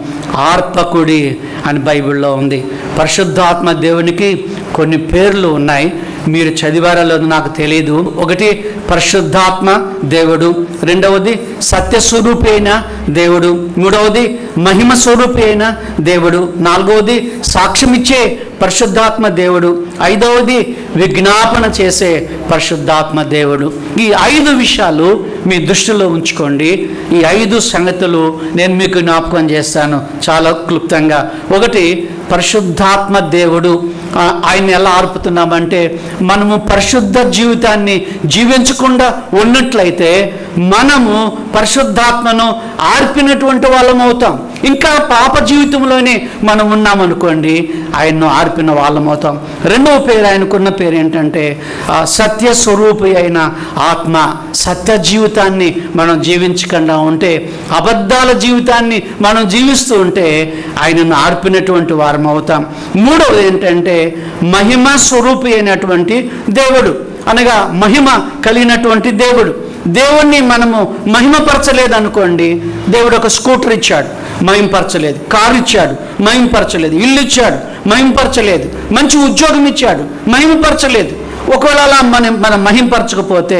ఆర్పకుడి అని బైబిల్లో ఉంది. పరిశుద్ధాత్మ దేవునికి కొన్ని పేర్లు ఉన్నాయి, మీరు చదివారో నాకు తెలియదు. ఒకటి పరిశుద్ధాత్మ దేవుడు, రెండవది సత్యస్వరూపి అయిన దేవుడు, మూడవది మహిమ స్వరూపి అయిన దేవుడు, నాలుగవది సాక్ష్యమిచ్చే పరిశుద్ధాత్మ దేవుడు, ఐదవది విజ్ఞాపన చేసే పరిశుద్ధాత్మ దేవుడు. ఈ 5 విషయాలు మీ దృష్టిలో ఉంచుకోండి. ఈ 5 సంగతులు నేను మీకు జ్ఞాపకం చేస్తాను చాలా క్లుప్తంగా. ఒకటి, పరిశుద్ధాత్మ దేవుడు ఆయన ఎలా ఆర్పుతున్నామంటే, మనము పరిశుద్ధ జీవితాన్ని జీవించకుండా ఉన్నట్లయితే మనము పరిశుద్ధాత్మను ఆర్పినటువంటి వాళ్ళం అవుతాం. ఇంకా పాప జీవితంలోనే మనం ఉన్నామనుకోండి, ఆయన్ను ఆర్పిన వాళ్ళం అవుతాం. రెండవ పేరు, ఆయనకున్న పేరు ఏంటంటే సత్య స్వరూపి అయిన ఆత్మ. సత్య జీవితాన్ని మనం జీవించకుండా ఉంటే, అబద్ధాల జీవితాన్ని మనం జీవిస్తూ ఉంటే ఆయనను ఆర్పినటువంటి వారం అవుతాం. మూడవది ఏంటంటే మహిమ స్వరూపి అయినటువంటి దేవుడు, అనగా మహిమ కలిగినటువంటి దేవుడు. దేవుణ్ణి మనము మహిమపరచలేదు అనుకోండి, దేవుడు ఒక స్కూటర్ ఇచ్చాడు, మహిమపరచలేదు. కారు ఇచ్చాడు, మహిమపరచలేదు. ఇల్లు ఇచ్చాడు, మహిమపరచలేదు. మంచి ఉద్యోగం ఇచ్చాడు, మహిమపరచలేదు. ఒకవేళ అలా మనం మహింపరచకపోతే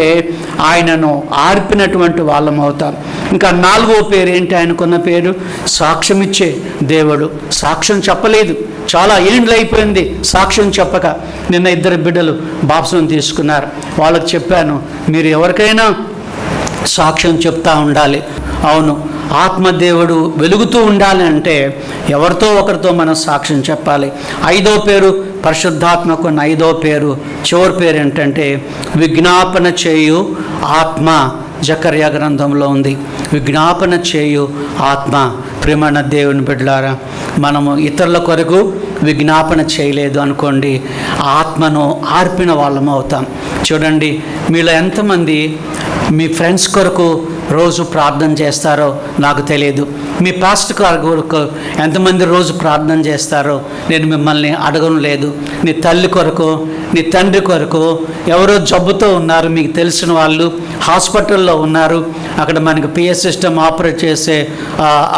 ఆయనను ఆర్పినటువంటి వాళ్ళం అవుతాం. ఇంకా 4వ పేరు ఏంటి? ఆయనకున్న పేరు సాక్ష్యం ఇచ్చే దేవుడు. సాక్ష్యం చెప్పలేదు, చాలా ఏండ్లు అయిపోయింది సాక్ష్యం చెప్పక. నిన్న 2 బిడ్డలు బాప్సం తీసుకున్నారు. వాళ్ళకి చెప్పాను, మీరు ఎవరికైనా సాక్ష్యం చెప్తా ఉండాలి. అవును, ఆత్మదేవుడు వెలుగుతూ ఉండాలి అంటే ఎవరితో ఒకరితో మనం సాక్ష్యం చెప్పాలి. 5వ పేరు, పరిశుద్ధాత్మకు 5వ పేరు, చివరి పేరు ఏంటంటే విజ్ఞాపన చేయు ఆత్మ. జకర్యా గ్రంథంలో ఉంది, విజ్ఞాపన చేయు ఆత్మ. ప్రియమైన దేవుని బిడ్డలారా, మనము ఇతరుల కొరకు విజ్ఞాపన చేయలేదు అనుకోండి, ఆత్మను ఆర్పిన వాళ్ళం అవుతాం. చూడండి, మీలో ఎంతమంది మీ ఫ్రెండ్స్ కొరకు రోజు ప్రార్థన చేస్తారో నాకు తెలియదు. మీ పాస్టర్ గారి కొరకు ఎంతమంది రోజు ప్రార్థన చేస్తారో నేను మిమ్మల్ని అడగను లేదు. నీ తల్లి కొరకు, నీ తండ్రి కొరకు, ఎవరో జబ్బుతో ఉన్నారు, మీకు తెలిసిన వాళ్ళు హాస్పిటల్లో ఉన్నారు, అక్కడ మనకి పిఎస్ సిస్టమ్ ఆపరేట్ చేసే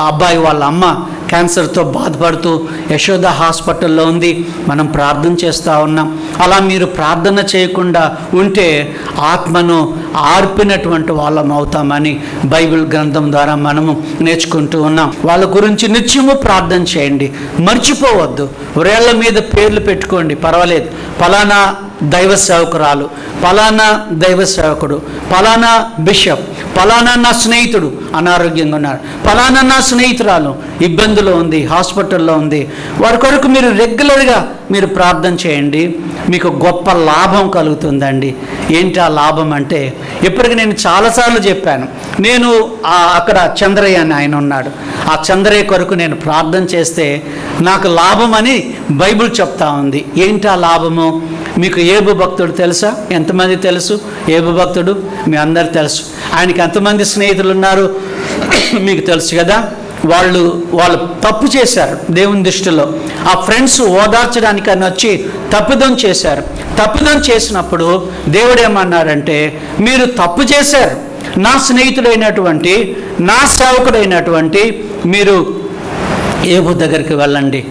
అబ్బాయి వాళ్ళ అమ్మ క్యాన్సర్తో బాధపడుతూ యశోద హాస్పిటల్లో ఉంది, మనం ప్రార్థన చేస్తూ ఉన్నాం. అలా మీరు ప్రార్థన చేయకుండా ఉంటే ఆత్మను ఆర్పినటువంటి వాళ్ళం అవుతామని బైబిల్ గ్రంథం ద్వారా మనము నేర్చుకుంటూ ఉన్నాం. వాళ్ళ గురించి నిత్యము ప్రార్థన చేయండి, మర్చిపోవద్దు. వ్రేళ్ల మీద పేర్లు పెట్టుకోండి, పర్వాలేదు. ఫలానా దైవ సేవకురాలు, ఫలానా దైవ సేవకుడు, ఫలానా బిషప్, ఫలానా నా స్నేహితుడు అనారోగ్యంగా ఉన్నాడు, ఫలానా నా స్నేహితురాలు ఇబ్బందులు ఉంది, హాస్పిటల్లో ఉంది. వారి కొరకు మీరు రెగ్యులర్గా మీరు ప్రార్థన చేయండి, మీకు గొప్ప లాభం కలుగుతుందండి. ఏంటి ఆ లాభం అంటే, ఇప్పటికి నేను చాలాసార్లు చెప్పాను. నేను అక్కడ చంద్రయ్య అని ఆయన ఉన్నాడు, ఆ చంద్రయ్య కొరకు నేను ప్రార్థన చేస్తే నాకు లాభం అని బైబిల్ చెప్తా ఉంది. ఏంటి ఆ లాభము? మీకు ఏబు భక్తుడు తెలుసా? ఎంతమంది తెలుసు ఏబు భక్తుడు? మీ అందరు తెలుసు. ఆయనకి ఎంతమంది స్నేహితులు ఉన్నారు మీకు తెలుసు కదా. వాళ్ళు తప్పు చేశారు దేవుని దృష్టిలో. ఆ ఫ్రెండ్స్ ఓదార్చడానికి అని వచ్చి తప్పిదం చేశారు. తప్పిదం చేసినప్పుడు దేవుడు ఏమన్నారంటే, మీరు తప్పు చేశారు, నా స్నేహితుడైనటువంటి, నా సేవకుడైనటువంటి మీరు ఏబు దగ్గరికి వెళ్ళండి,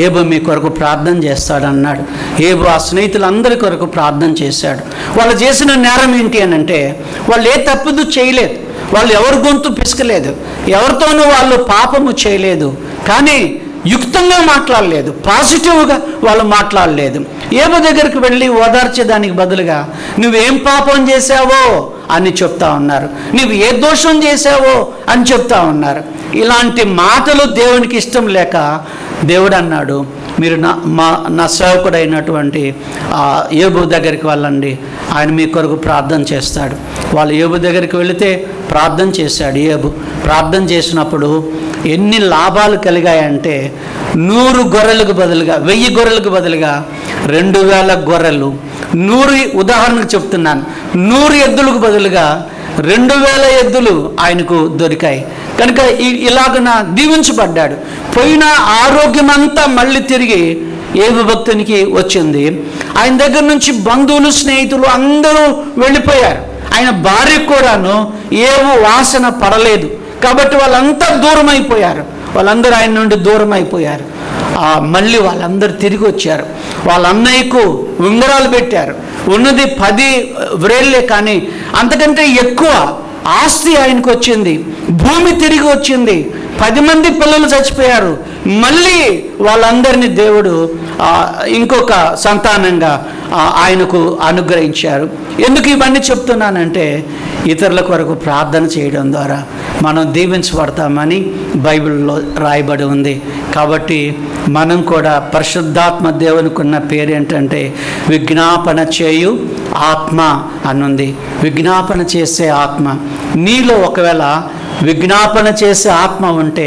ఏబు మీ కొరకు ప్రార్థన చేస్తాడన్నాడు. ఏబు ఆ స్నేహితులందరి కొరకు ప్రార్థన చేశాడు. వాళ్ళు చేసిన నేరం ఏంటి అని అంటే, వాళ్ళు ఏ తప్పుదు చేయలేదు, వాళ్ళు ఎవరి గొంతు పిసకలేదు, ఎవరితోనూ వాళ్ళు పాపము చేయలేదు, కానీ యుక్తంగా మాట్లాడలేదు, పాజిటివ్గా వాళ్ళు మాట్లాడలేదు. ఏబు దగ్గరికి వెళ్ళి ఓదార్చేదానికి బదులుగా నువ్వేం పాపం చేశావో అని చెప్తా ఉన్నారు, నువ్వు ఏ దోషం చేశావో అని చెప్తా ఉన్నారు. ఇలాంటి మాటలు దేవునికి ఇష్టం లేక దేవుడు అన్నాడు, మీరు నా సేవకుడైనటువంటి ఏబు దగ్గరికి వెళ్ళండి, ఆయన మీ కొరకు ప్రార్థన చేస్తాడు. వాళ్ళు ఏబు దగ్గరికి వెళితే ప్రార్థన చేశాడు. ఏబు ప్రార్థన చేసినప్పుడు ఎన్ని లాభాలు కలిగాయంటే, 100 గొర్రెలకు బదులుగా 1000 గొర్రెలకు బదులుగా 2000 గొర్రెలు, 100 ఉదాహరణకు చెప్తున్నాను, 100 ఎద్దులకు బదులుగా 2000 ఎద్దులు ఆయనకు దొరికాయి. కనుక ఇలాగన దీవించబడ్డాడు. పోయిన ఆరోగ్యం అంతా మళ్ళీ తిరిగి ఏబు భక్తునికి వచ్చింది. ఆయన దగ్గర నుంచి బంధువులు, స్నేహితులు అందరూ వెళ్ళిపోయారు. ఆయన భార్యకు కూడాను ఏవో వాసన పడలేదు, కాబట్టి వాళ్ళంతా దూరం అయిపోయారు. వాళ్ళందరూ ఆయన నుండి దూరం అయిపోయారు. మళ్ళీ వాళ్ళందరూ తిరిగి వచ్చారు. వాళ్ళ అన్నయ్యకు ఉంగరాలు పెట్టారు. ఉన్నది 10 వ్రేళ్ళే, కానీ అంతకంటే ఎక్కువ ఆస్తి ఆయనకు వచ్చింది. భూమి తిరిగి వచ్చింది. 10 మంది పిల్లలు చచ్చిపోయారు. మళ్ళీ వాళ్ళందరినీ దేవుడు ఇంకొక సంతానంగా ఆయనకు అనుగ్రహించారు. ఎందుకు ఇవన్నీ చెప్తున్నానంటే, ఇతరుల కొరకు ప్రార్థన చేయడం ద్వారా మనం దీవించబడతామని బైబిల్లో రాయబడి ఉంది. కాబట్టి మనం కూడా పరిశుద్ధాత్మ దేవునికి ఉన్న పేరు ఏంటంటే విజ్ఞాపన చేయు ఆత్మ అనుంది. విజ్ఞాపన చేసే ఆత్మ నీలో ఒకవేళ విజ్ఞాపన చేసే ఆత్మ ఉంటే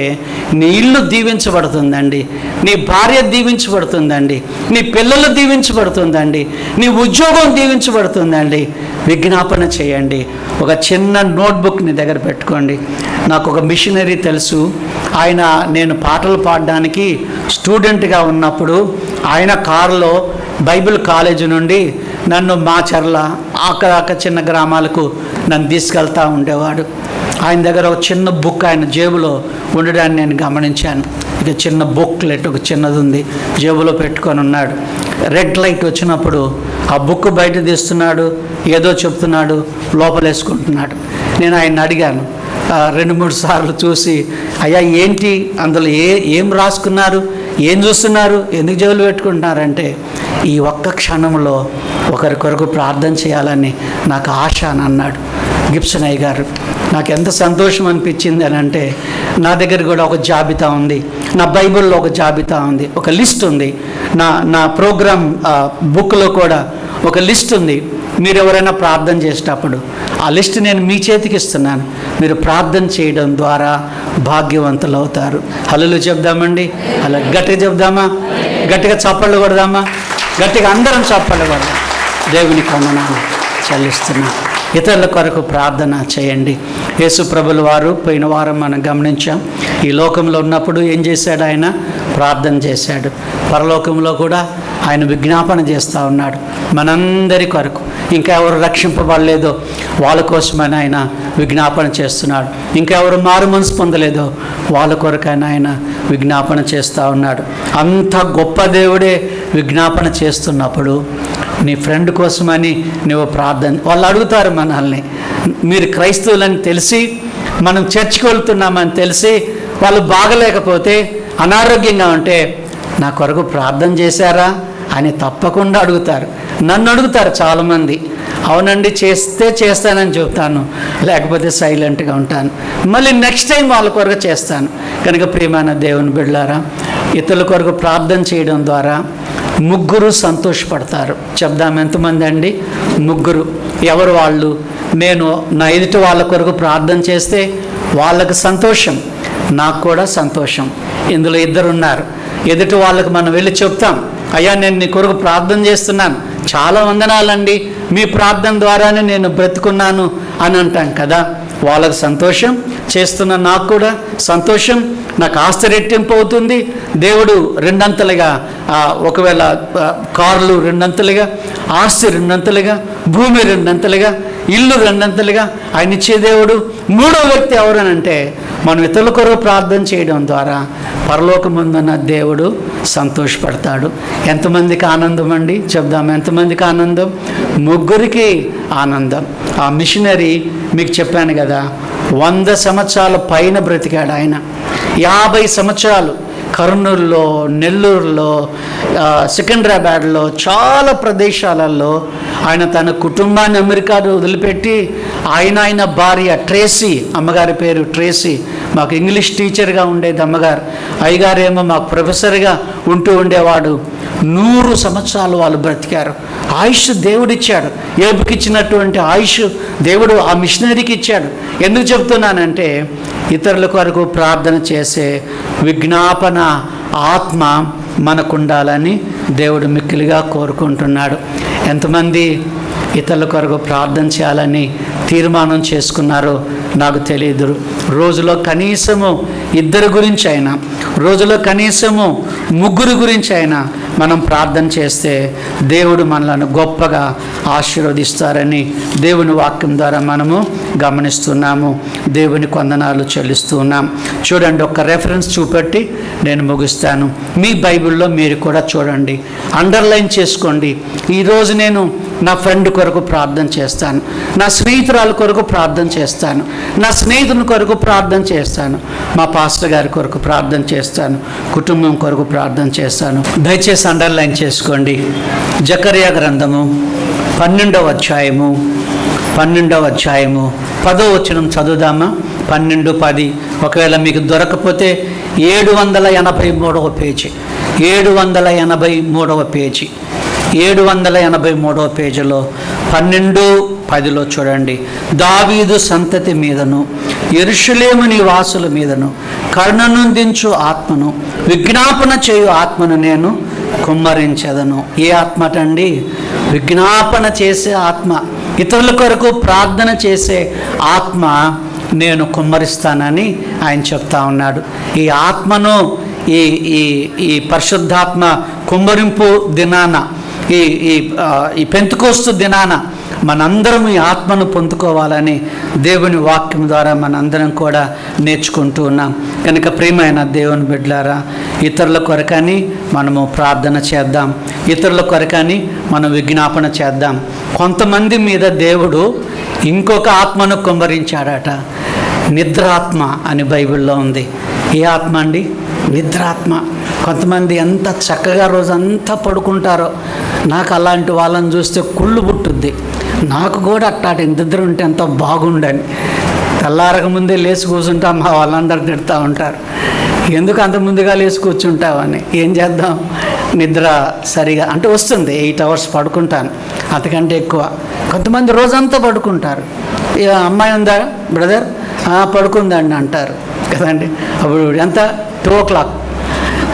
నీ ఇల్లు దీవించబడుతుందండి, నీ భార్య దీవించబడుతుందండి, నీ పిల్లలు దీవించబడుతుందండి, నీ ఉద్యోగం దీవించబడుతుందండి. విజ్ఞాపన చేయండి. ఒక చిన్న నోట్బుక్ నీ దగ్గర పెట్టుకోండి. నాకు ఒక మిషనరీ తెలుసు. ఆయన నేను పాటలు పాడడానికి స్టూడెంట్గా ఉన్నప్పుడు ఆయన కారులో బైబిల్ కాలేజీ నుండి నన్ను మాచర్ల అక్కడ చిన్న గ్రామాలకు నన్ను తీసుకెళ్తూ ఉండేవాడు. ఆయన దగ్గర ఒక చిన్న బుక్ ఆయన జేబులో ఉండడాన్ని నేను గమనించాను. ఇక చిన్న బుక్లెట్ ఒక చిన్నది ఉంది, జేబులో పెట్టుకొని ఉన్నాడు. రెడ్ లైట్ వచ్చినప్పుడు ఆ బుక్ బయట తీస్తున్నాడు, ఏదో చెప్తున్నాడు, లోపలేసుకుంటున్నాడు. నేను ఆయన అడిగాను 2-3 సార్లు చూసి, అయ్యా ఏంటి అందులో ఏం రాసుకున్నారు, ఏం చూస్తున్నారు, ఎందుకు జేబులు పెట్టుకుంటున్నారంటే, ఈ ఒక్క క్షణంలో ఒకరి కొరకు ప్రార్థన చేయాలని నాకు ఆశ అని అన్నాడు గిబ్సన్ అయ్య గారు. నాకు ఎంత సంతోషం అనిపించింది అని అంటే, నా దగ్గర కూడా ఒక జాబితా ఉంది, నా బైబిల్లో ఒక జాబితా ఉంది, ఒక లిస్ట్ ఉంది, నా ప్రోగ్రామ్ బుక్లో కూడా ఒక లిస్ట్ ఉంది. మీరు ఎవరైనా ప్రార్థన చేసేటప్పుడు ఆ లిస్ట్ నేను మీ చేతికి ఇస్తున్నాను. మీరు ప్రార్థన చేయడం ద్వారా భాగ్యవంతులు అవుతారు. హల్లెలూయా చెప్దామండి, అలా గట్టిగా చెప్దామా, గట్టిగా చప్పళ్ళు కొడదామా, గట్టిగా అందరం చప్పళ్ళు కొడదాం. దేవునికి వందనాలు చెల్లిస్తున్నాను. ఇతరుల కొరకు ప్రార్థన చేయండి. యేసు ప్రభుల వారు పోయిన వారం మనం గమనించాం, ఈ లోకంలో ఉన్నప్పుడు ఏం చేశాడు? ఆయన ప్రార్థన చేశాడు. పరలోకంలో కూడా ఆయన విజ్ఞాపన చేస్తూ ఉన్నాడు మనందరి కొరకు. ఇంకా ఎవరు రక్షింపబడలేదో వాళ్ళ కోసమని ఆయన విజ్ఞాపన చేస్తున్నాడు. ఇంకా ఎవరు మారు మనసు పొందలేదో వాళ్ళ కొరకైనా ఆయన విజ్ఞాపన చేస్తూ ఉన్నాడు. అంత గొప్ప దేవుడే విజ్ఞాపన చేస్తున్నప్పుడు నీ ఫ్రెండ్ కోసమని నువ్వు ప్రార్థన, వాళ్ళు అడుగుతారు మనల్ని, మీరు క్రైస్తవులని తెలిసి మనం చర్చికి వెళ్తున్నామని తెలిసి వాళ్ళు బాగలేకపోతే అనారోగ్యంగా ఉంటే నా కొరకు ప్రార్థన చేశారా అని తప్పకుండా అడుగుతారు. నన్ను అడుగుతారు చాలామంది. అవునండి, చేస్తానని చెప్తాను, లేకపోతే సైలెంట్గా ఉంటాను. మళ్ళీ నెక్స్ట్ టైం వాళ్ళ కొరకు చేస్తాను. కనుక ప్రియమైన దేవుని బిడ్డలారా, ఇతరుల కొరకు ప్రార్థన చేయడం ద్వారా 3 సంతోషపడతారు. చెప్దాం ఎంతమంది అండి? 3. ఎవరు వాళ్ళు? నేను నా ఎదుటి వాళ్ళ కొరకు ప్రార్థన చేస్తే వాళ్ళకు సంతోషం, నాకు కూడా సంతోషం. ఇందులో 2 ఉన్నారు. ఎదుటి వాళ్ళకు మనం వెళ్ళి చెప్తాం, అయ్యా నేను నీ కొరకు ప్రార్థన చేస్తున్నాను, చాలా వందనాలండి, మీ ప్రార్థన ద్వారానే నేను బ్రతుకున్నాను అని అంటాం కదా. వాళ్ళకు సంతోషం, చేస్తున్న నాకు కూడా సంతోషం, నాకు ఆస్తి రెట్టింపు అవుతుంది. దేవుడు 2 అంతలుగా, ఒకవేళ కార్లు 2 అంతలుగా, ఆస్తి 2 అంతలుగా, భూమి 2 అంతలుగా, ఇల్లు 2 అంతలుగా ఆయన ఇచ్చే దేవుడు. 3వ వ్యక్తి ఎవరనంటే, మనం ఇతరుల కొరకు ప్రార్థన చేయడం ద్వారా పరలోకముందున్న దేవుడు సంతోషపడతాడు. ఎంతమందికి ఆనందం అండి? చెప్దాం, ఎంతమందికి ఆనందం? 3కి ఆనందం. ఆ మిషనరీ మీకు చెప్పాను కదా, 100 సంవత్సరాల పైన బ్రతికాడు ఆయన. 50 సంవత్సరాలు కర్నూలులో, నెల్లూరులో, సికింద్రాబాద్లో, చాలా ప్రదేశాలలో ఆయన తన కుటుంబాన్ని అమెరికాలో వదిలిపెట్టి ఆయన భార్య ట్రేసీ, అమ్మగారి పేరు ట్రేసీ, మాకు ఇంగ్లీష్ టీచర్గా ఉండేది అమ్మగారు, అయ్యగారేమో మాకు ప్రొఫెసర్గా ఉంటూ ఉండేవాడు. 100 సంవత్సరాలు వాళ్ళు బ్రతికారు. ఆయుష్ దేవుడిచ్చాడు. ఏబుకి ఇచ్చినటువంటి ఆయుష్ దేవుడు ఆ మిషనరీకి ఇచ్చాడు. ఎందుకు చెప్తున్నానంటే, ఇతరుల కొరకు ప్రార్థన చేసే విజ్ఞాపన ఆత్మ మనకుండాలని దేవుడు మిక్కిలిగా కోరుకుంటున్నాడు. ఎంతమంది ఇతరుల కొరకు ప్రార్థన చేయాలని తీర్మానం చేసుకున్నారో నాకు తెలియదు. రోజులో కనీసము 2 గురించి అయినా, రోజులో కనీసము 3 గురించి అయినా మనం ప్రార్థన చేస్తే దేవుడు మనలను గొప్పగా ఆశీర్వదిస్తారని దేవుని వాక్యం ద్వారా మనము గమనిస్తున్నాము. దేవుని వందనాలు చెల్లిస్తూ ఉన్నాం. చూడండి, ఒక రెఫరెన్స్ చూపెట్టి నేను ముగిస్తాను. మీ బైబిల్లో మీరు కూడా చూడండి, అండర్లైన్ చేసుకోండి. ఈరోజు నేను నా ఫ్రెండ్ కొరకు ప్రార్థన చేస్తాను, నా స్నేహితురాల కొరకు ప్రార్థన చేస్తాను, నా స్నేహితుని కొరకు ప్రార్థన చేస్తాను, మా పాస్టర్ గారి కొరకు ప్రార్థన చేస్తాను, కుటుంబం కొరకు ప్రార్థన చేస్తాను. దయచేసి అండర్లైన్ చేసుకోండి. జకర్యా గ్రంథము 12వ అధ్యాయము 10వ వచనం చదువుదామా? 12:10. ఒకవేళ మీకు దొరకపోతే 783వ పేజీ, 783వ పేజీ, 783వ పేజీలో 12:10లో చూడండి. దావీదు సంతతి మీదను యెరూషలేము నివాసుల మీదను కరుణనుందించు ఆత్మను, విజ్ఞాపన చేయు ఆత్మను నేను కుమ్మరించెదను. ఏ ఆత్మటండి? విజ్ఞాపన చేసే ఆత్మ, ఇతరుల కొరకు ప్రార్థన చేసే ఆత్మ నేను కుమ్మరిస్తానని ఆయన చెప్తా ఉన్నాడు. ఈ ఆత్మను ఈ పరిశుద్ధాత్మ కుమ్మరింపు దినాన, ఈ పెంతెకోస్తు దినాన మనందరం ఈ ఆత్మను పొందుకోవాలని దేవుని వాక్యం ద్వారా మనందరం కూడా నేర్చుకుంటూ ఉన్నాం. కనుక ప్రియమైన దేవుని బిడ్డలారా, ఇతరుల కొరకని మనము ప్రార్థన చేద్దాం, ఇతరుల కొరకని మనం విజ్ఞాపన చేద్దాం. కొంతమంది మీద దేవుడు ఇంకొక ఆత్మను కుమ్మరించాడట. నిద్రాత్మ అని బైబిల్లో ఉంది. ఏ ఆత్మ అండి? నిద్రాత్మ. కొంతమంది ఎంత చక్కగా రోజంతా పడుకుంటారో, నాకు అలాంటి వాళ్ళని చూస్తే కుళ్ళు పుట్టుద్ది. నాకు కూడా అట్టాటి నిద్ర ఉంటే ఎంతో బాగుండని. తెల్లారక ముందే లేచి కూర్చుంటా మా వాళ్ళందరూ తిడతా ఉంటారు, ఎందుకు అంత ముందుగా లేచి కూర్చుంటావని. ఏం చేద్దాం, నిద్ర సరిగా అంటే వస్తుంది. 8 hours పడుకుంటాను, అంతకంటే ఎక్కువ. కొంతమంది రోజంతా పడుకుంటారు. అమ్మాయి ఉందా బ్రదర్? పడుకుందండి అంటారు కదండి. అప్పుడు ఎంత 2 o'clock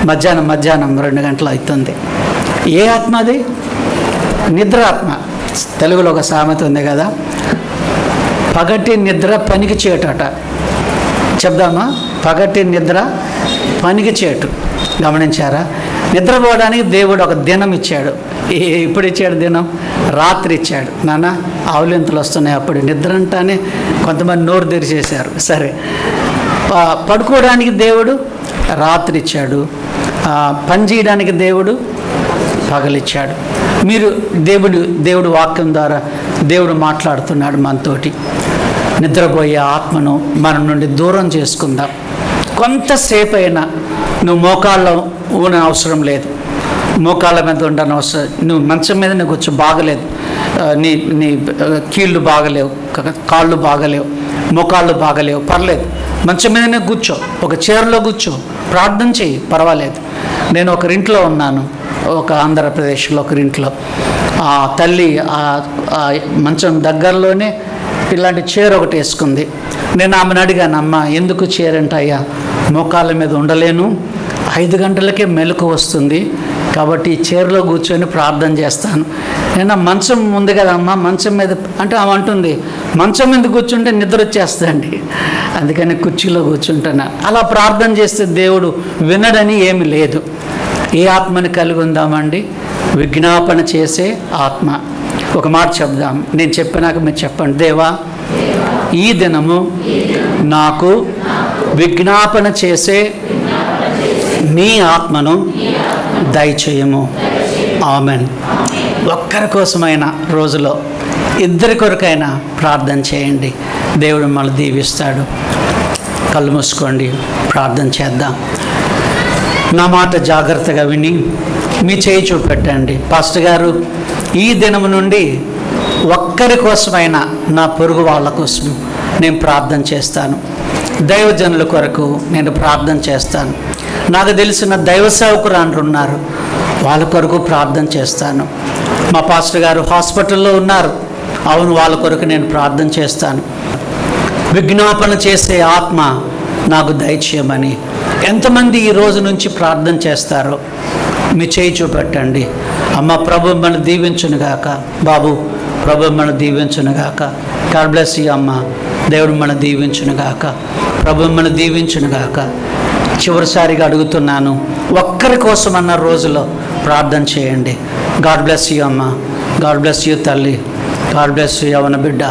మధ్యాహ్నం 2 గంటలు అవుతుంది. ఏ ఆత్మ అది? నిద్రాత్మ. తెలుగులో ఒక సామెత ఉంది కదా, పగటి నిద్ర పనికి చేటట. చెప్దామా? పగటి నిద్ర పనికి చేటు. గమనించారా? నిద్రపోవడానికి దేవుడు ఒక దినం ఇచ్చాడు. ఇప్పుడు ఇచ్చాడు దినం? రాత్రి ఇచ్చాడు. నాన్న ఆవులింతలు వస్తున్నాయి. అప్పుడు నిద్ర అంటానే కొంతమంది నోరు తెరిచేశారు. సరే, పడుకోవడానికి దేవుడు రాత్రి ఇచ్చాడు, పని చేయడానికి దేవుడు పగలిచ్చాడు. మీరు దేవుడు వాక్యం ద్వారా దేవుడు మాట్లాడుతున్నాడు మనతోటి. నిద్రపోయే ఆత్మను మన నుండి దూరం చేసుకుందాం. కొంతసేపు అయినా నువ్వు మోకాళ్ళ ఊన అవసరం లేదు, మోకాళ్ళ మీద ఉండని అవసరం. నువ్వు మంచం మీద నీకు కూర్చో, బాగలేదు, నీ కీళ్ళు బాగలేవు, కాళ్ళు బాగలేవు, మోకాళ్ళు బాగలేవు, పర్లేదు, మంచం మీదనే కూర్చో, ఒక చైర్లో కూర్చో, ప్రార్థన చేయి, పర్వాలేదు. నేను ఒకరింట్లో ఉన్నాను, ఒక ఆంధ్రప్రదేశ్లో ఒకరింట్లో. ఆ తల్లి మంచం దగ్గరలోనే ఇలాంటి చైర్ ఒకటి వేసుకుంది. నేను ఆమెను అడిగాను, అమ్మ ఎందుకు చైర్ అంటే, అయ్యా మోకాళ్ళ మీద ఉండలేను, 5 గంటలకే మెలకు వస్తుంది, కాబట్టి ఈ చైర్లో కూర్చొని ప్రార్థన చేస్తాను. నేను మంచం ఉంది కదమ్మా, మంచం మీద అంటే ఆమె అంటుంది, మంచం మీద కూర్చుంటే నిద్ర వచ్చేస్తుందండి, అందుకని కుర్చీలో కూర్చుంటున్నా. అలా ప్రార్థన చేస్తే దేవుడు వినడని ఏమి లేదు. ఏ ఆత్మని కలిగి ఉందామండి? విజ్ఞాపన చేసే ఆత్మ. ఒక మాట చెప్దాం, నేను చెప్పినాక మీరు చెప్పండి. దేవా, ఈ దినము నాకు విజ్ఞాపన చేసే నీ ఆత్మను దయచేయము. ఆమెన్. ఒక్కరి కోసమైనా రోజులో 2 కొరకైనా ప్రార్థన చేయండి, దేవుడు మనల్ని దీవిస్తాడు. కళ్ళు మూసుకోండి, ప్రార్థన చేద్దాం. నా మాట జాగ్రత్తగా విని మీ చేయి చూపెట్టండి. పాస్టర్ గారు, ఈ దినము నుండి ఒక్కరి కోసమైనా నా పొరుగు వాళ్ళ కోసం నేను ప్రార్థన చేస్తాను, దైవజనుల కొరకు నేను ప్రార్థన చేస్తాను, నాకు తెలిసిన దైవ సేవకురాండ్రు ఉన్నారు, వాళ్ళ కొరకు ప్రార్థన చేస్తాను. మా పాస్టర్ గారు హాస్పిటల్లో ఉన్నారు, అవును, వాళ్ళ కొరకు నేను ప్రార్థన చేస్తాను. విజ్ఞాపన చేసే ఆత్మ నాకు దయచేయమని ఎంతమంది ఈ రోజు నుంచి ప్రార్థన చేస్తారో మీ చేయి చూపెట్టండి. అమ్మ, ప్రభు మన దీవించునుగాక. బాబు, ప్రభు మన దీవించునుగాక. గాడ్ బ్లెస్ యు అమ్మ, దేవుడు మన దీవించునుగాక, ప్రభు మన దీవించునుగాక. చివరిసారిగా అడుగుతున్నాను, ఒక్కరి కోసం అన్న రోజులో ప్రార్థన చేయండి. గాడ్ బ్లెస్ యు అమ్మ, గాడ్ బ్లెస్ యు తల్లి, గాడ్ బ్లెస్ యు యవన బిడ్డ.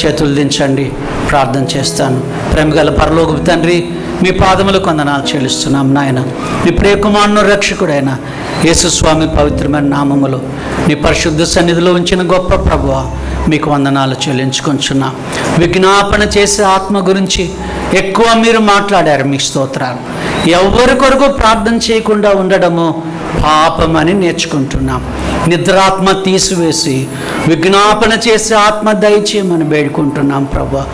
చేతులు దించండి, ప్రార్థన చేస్తాను. ప్రేమగల పరలోకపు తండ్రి, మీ పాదములకు వందనాలు చెల్లిస్తున్నాం నాయన. మీ ప్రియకుమారుని రక్షకుడైన యేసుస్వామి పవిత్రమైన నామములో నీ పరిశుద్ధ సన్నిధిలో ఉంచిన గొప్ప ప్రభువా, మీకు వందనాలు చెల్లించుకొంచున్నాం. విజ్ఞాపన చేసే ఆత్మ గురించి ఎక్కువ మీరు మాట్లాడారు, మీకు స్తోత్రాలు. ఎవరి కొరకు ప్రార్థన చేయకుండా ఉండడము పాపమని నేర్చుకుంటున్నాం. నిద్రాత్మ తీసివేసి విజ్ఞాపన చేసే ఆత్మ దయచేయమని వేడుకుంటున్నాం ప్రభువా.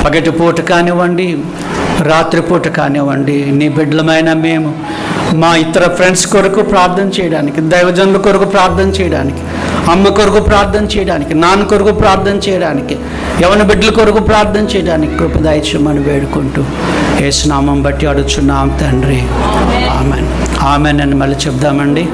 పగటి పూట కానివ్వండి, రాత్రిపూట కానివ్వండి, నీ బిడ్డలమైన మేము మా ఇతర ఫ్రెండ్స్ కొరకు ప్రార్థన చేయడానికి, దైవజనుల కొరకు ప్రార్థన చేయడానికి, అమ్మ కొరకు ప్రార్థన చేయడానికి, నాన్న కొరకు ప్రార్థన చేయడానికి, యవన బిడ్డల కొరకు ప్రార్థన చేయడానికి కృప దయచేయమని వేడుకుంటూ యేసు నామం బట్టి అడుగుచున్నాం తండ్రి. ఆమెన్. ఆమెన్ అని మళ్ళీ చెప్దామండి.